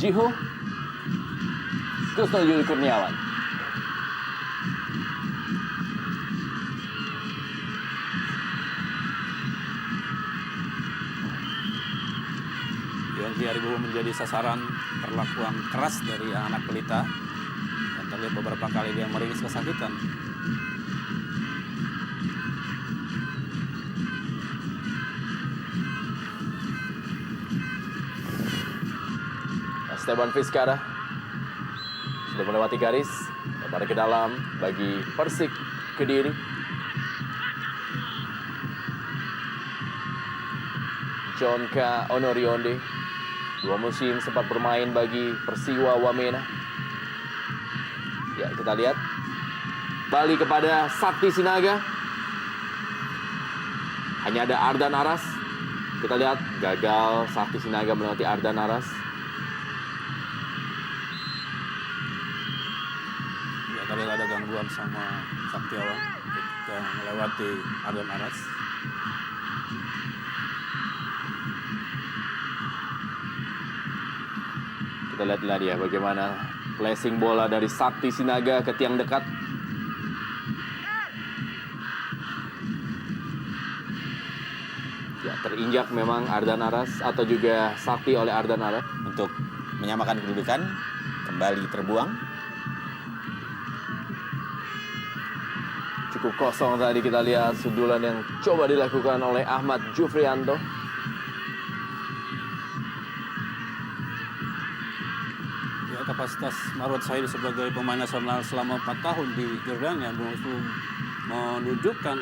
Jiho, Kusno Yuli Kurniawan. Yongki Aribowo menjadi sasaran perlakuan keras dari anak pelita, dan terlihat beberapa kali dia meringis kesakitan. Esteban Vizcara sudah melewati garis, lebar ke dalam bagi Persik Kediri. John K. Onorionde, 2 musim sempat bermain bagi Persiwa Wamena. Ya, kita lihat balik kepada Sakti Sinaga. Hanya ada Ardan Aras. Kita lihat gagal Sakti Sinaga melewati Ardan Aras. Ya, tadi ada gangguan sama Saktiawan ketika melewati Ardan Aras. Kita lihatlah dia bagaimana flashing bola dari Sakti Sinaga ke tiang dekat. Ya, terinjak memang Ardan Aras atau juga Sakti oleh Ardan Aras. Untuk menyamakan kedudukan, kembali terbuang. Cukup kosong tadi, kita lihat sundulan yang coba dilakukan oleh Ahmad Jufrianto. Ya, kapasitas Marwat Said sebagai pemain nasional selama 4 tahun di Jordania belum menunjukkan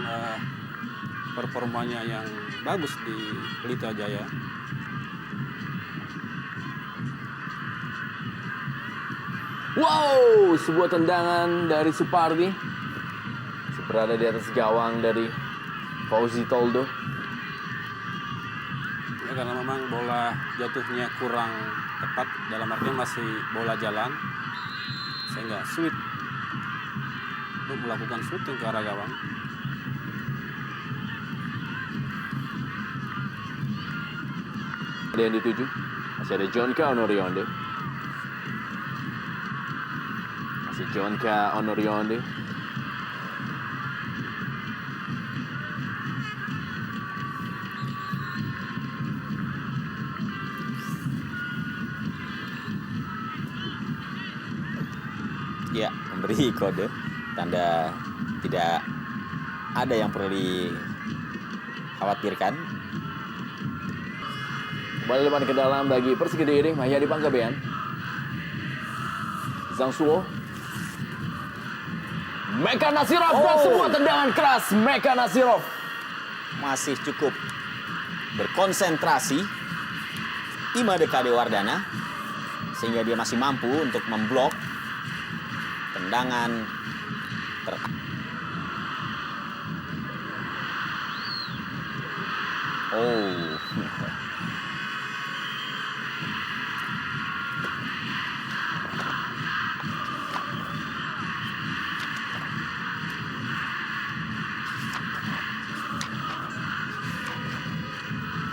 performanya yang bagus di Pelita Jaya. Wow, sebuah tendangan dari Supardi. Berada di atas gawang dari Fauzi Toldo. Ya, karena memang bola jatuhnya kurang tepat, dalam artian masih bola jalan, sehingga sulit untuk melakukan shooting ke arah gawang. Ada yang dituju, masih ada John K. Onorionde. Masih John K. Onorionde. Ya, memberi kode tanda tidak ada yang perlu dikhawatirkan. Kembali lebar ke dalam bagi Persik Kediri, Mahyadi Panggabean. Zhang Suo. Meka Nasirov dan sebuah tendangan keras Meka Nasirov. Masih cukup berkonsentrasi Imade Kade Wardana, sehingga dia masih mampu untuk memblok tendangan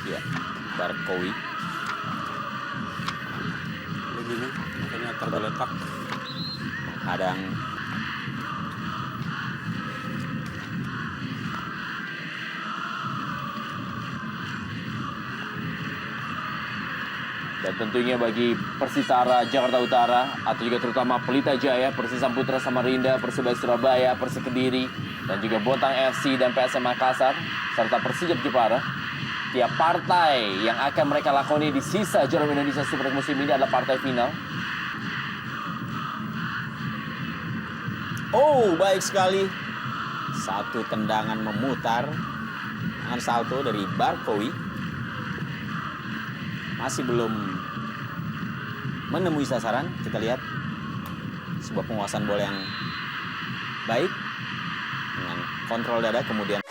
ya, Barkowi. Begini, makanya tergeletak. Hadang dan tentunya bagi Persitara Jakarta Utara atau juga terutama Pelita Jaya, Persis Samputra Samarinda, Persebaya Surabaya, Persik Kediri dan juga Bontang FC dan PSM Makassar serta Persijap Jepara, tiap partai yang akan mereka lakoni di sisa Jarum Indonesia Super League musim ini adalah partai final. baik sekali. Satu tendangan memutar dengan salto dari Barkowi. Masih belum menemui sasaran. Kita lihat sebuah penguasaan bola yang baik dengan kontrol dada, kemudian